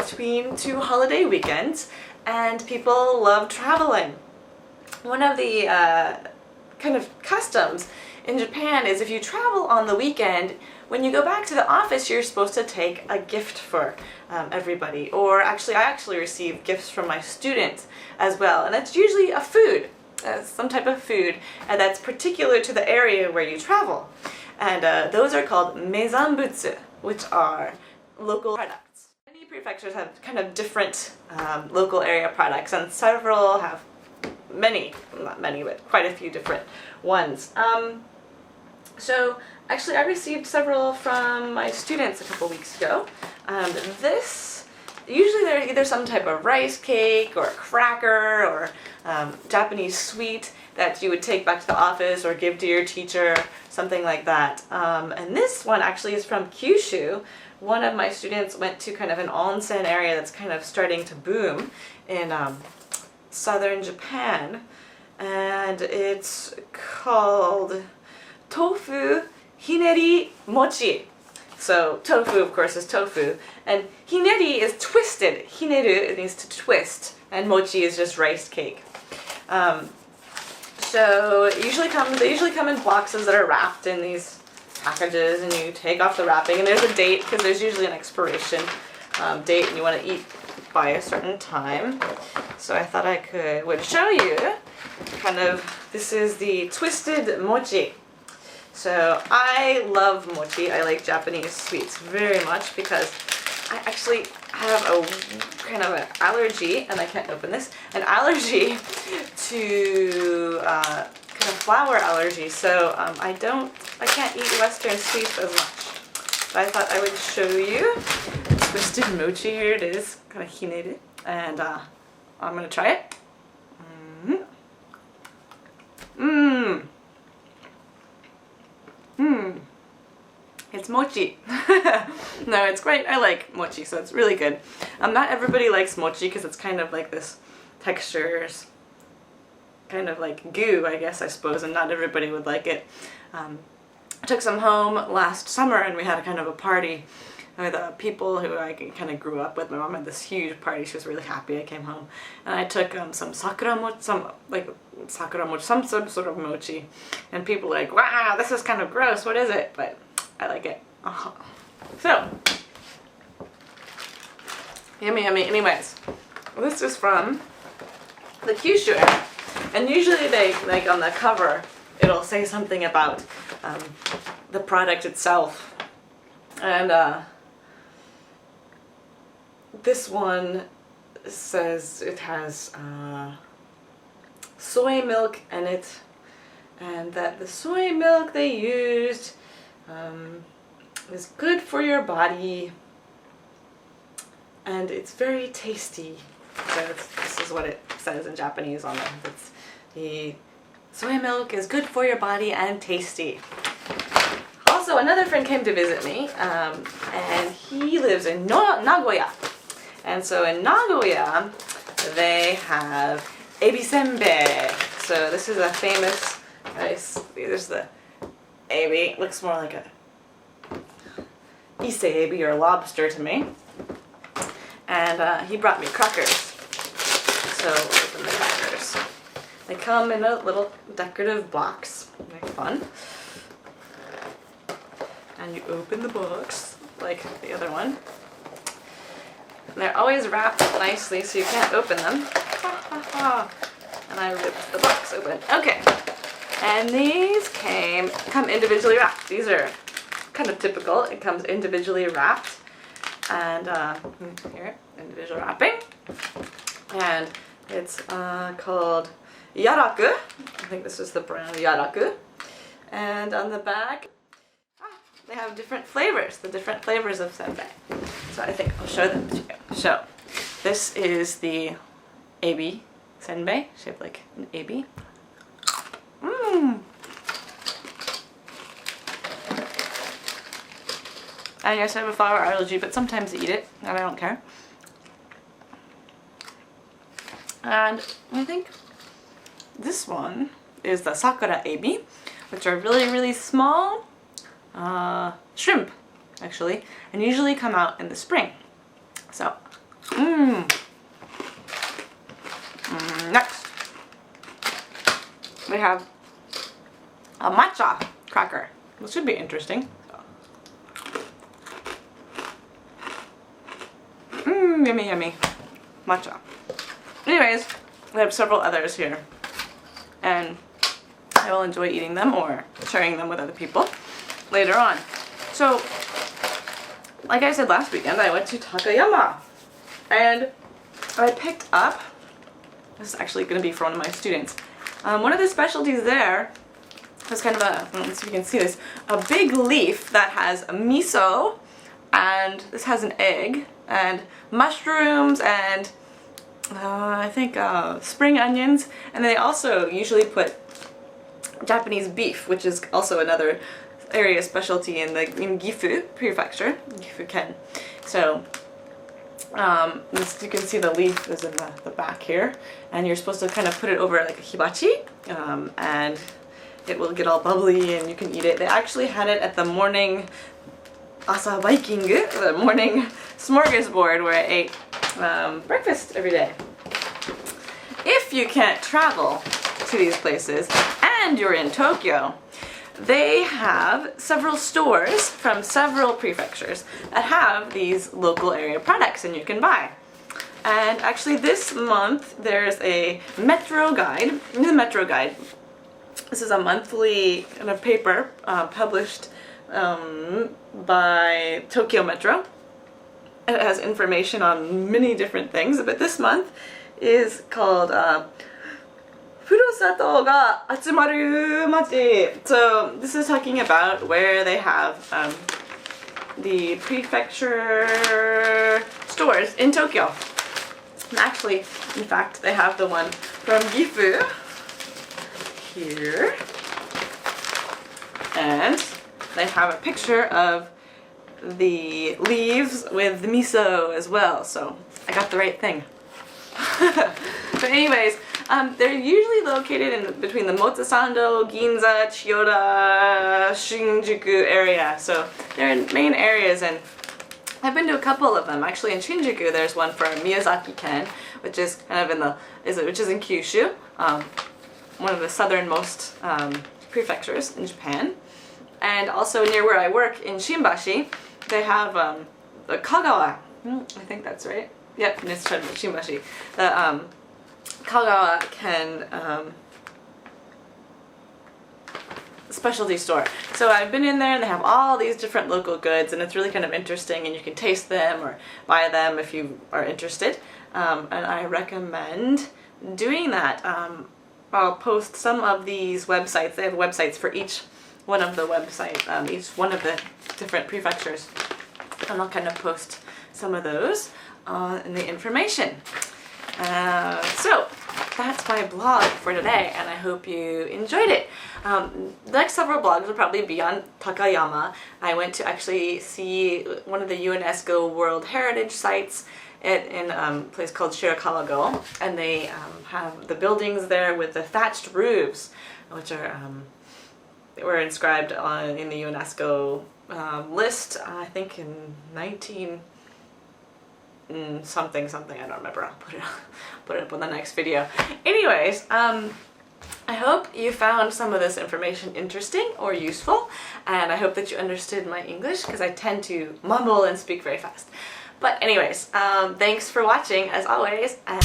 between two holiday weekends, and people love traveling. One of the kind of customs in Japan is if you travel on the weekend, when you go back to the office, you're supposed to take a gift for everybody. Or actually, I actually receive gifts from my students as well, and it's usually a food, some type of food that's particular to the area where you travel. And those are called Meisanbutsu, which are local products. Many prefectures have kind of different local area products, and several have many, not many, but quite a few different ones. So actually I received several from my students a couple weeks ago. Usually there's either some type of rice cake or cracker or Japanese sweet that you would take back to the office or give to your teacher, something like that. And this one actually is from Kyushu. One of my students went to kind of an onsen area that's kind of starting to boom in southern Japan, and it's called tofu hineri mochi. So tofu, of course, is tofu, and hineri is twisted. Hineru, it means to twist, and mochi is just rice cake. So they usually come in boxes that are wrapped in these packages, and you take off the wrapping, and there's a date because there's usually an expiration date, and you want to eat by a certain time. So I thought I would show you kind of, this is the twisted mochi. So I love mochi. I like Japanese sweets very much because I actually have a kind of an allergy, and I can't open this, an allergy to kind of flour allergy. So I can't eat Western sweets as much. So I thought I would show you twisted mochi. Here it is, kind of hineru, and I'm gonna try it. It's mochi. No, it's great. I like mochi, so it's really good. Not everybody likes mochi because it's kind of like this texture, kind of like goo, I suppose, and not everybody would like it. I took some home last summer, and we had a kind of a party with people who I kind of grew up with. My mom had this huge party. She was really happy I came home. And I took some sakura mochi, some sort of mochi. And people were like, wow, this is kind of gross. What is it? But I like it. So, yummy, yummy. Anyways, this is from the Kyushu area. And usually they, like on the cover, it'll say something about the product itself. And this one says it has soy milk in it, and that the soy milk they used is good for your body, and it's very tasty. So this is what it says in Japanese on it. It's the soy milk is good for your body and tasty. Also, another friend came to visit me, and he lives in Nagoya. And so in Nagoya, they have ebi senbei. So this is a famous rice. There's the ebi. It looks more like a ise ebi or lobster to me. And he brought me crackers. So open the crackers. They come in a little decorative box. Very fun. And you open the box like the other one. And they're always wrapped nicely so you can't open them. And I ripped the box open. Okay. And these come individually wrapped. These are kind of typical. It comes individually wrapped. And here, individual wrapping. And it's called Yurakucho. I think this is the brand Yurakucho. And on the back, they have different flavors, the different flavors of senbei. So I think I'll show them to you. So this is the ebi senbei, shaped like an ebi. I guess I have a flour allergy, but sometimes I eat it, and I don't care. And I think this one is the sakura ebi, which are really, really small shrimp, actually, and usually come out in the spring. So Next, we have a matcha cracker. This should be interesting. Yummy, yummy. Matcha. Anyways, we have several others here. And I will enjoy eating them or sharing them with other people later on. So, like I said last weekend, I went to Takayama. And I picked up, this is actually going to be for one of my students, one of the specialties there was kind of a, let's see if you can see this, a big leaf that has miso, and this has an egg, and mushrooms, and I think spring onions, and they also usually put Japanese beef, which is also another area specialty in Gifu Prefecture, Gifu-ken. So you can see the leaf is in the back here, and you're supposed to kind of put it over like a hibachi, and it will get all bubbly and you can eat it. They actually had it at the morning asa biking, the morning smorgasbord where I ate breakfast every day. If you can't travel to these places and you're in Tokyo, they have several stores from several prefectures that have these local area products and you can buy. And actually this month there's a Metro Guide. The Metro Guide. This is a monthly kind of paper published by Tokyo Metro. It has information on many different things, but this month is called Furusato ga atsumaru machi. So this is talking about where they have the prefecture stores in Tokyo. And actually, in fact, they have the one from Gifu here, and they have a picture of the leaves with the miso as well, so I got the right thing. But anyways, they're usually located in between the Omotesando, Ginza, Chiyoda, Shinjuku area, so they're in main areas, and I've been to a couple of them. Actually, in Shinjuku, there's one for Miyazaki-ken, which is kind of which is in Kyushu, one of the southernmost prefectures in Japan. And also near where I work in Shinbashi, they have the Kagawa. I think that's right. Yep, it's Shinbashi. The Kagawa-ken specialty store. So I've been in there and they have all these different local goods, and it's really kind of interesting, and you can taste them or buy them if you are interested. And I recommend doing that. I'll post some of these websites. They have websites for each one of the each one of the different prefectures. And I'll kind of post some of those in the information. So that's my blog for today, and I hope you enjoyed it. The next several blogs will probably be on Takayama. I went to actually see one of the UNESCO World Heritage Sites in a place called Shirakawa-go, and they have the buildings there with the thatched roofs, which are were inscribed in the UNESCO list, I think in 19 something, I don't remember. I'll put it up on the next video. Anyways, I hope you found some of this information interesting or useful, and I hope that you understood my English, because I tend to mumble and speak very fast. But anyways, thanks for watching as always, and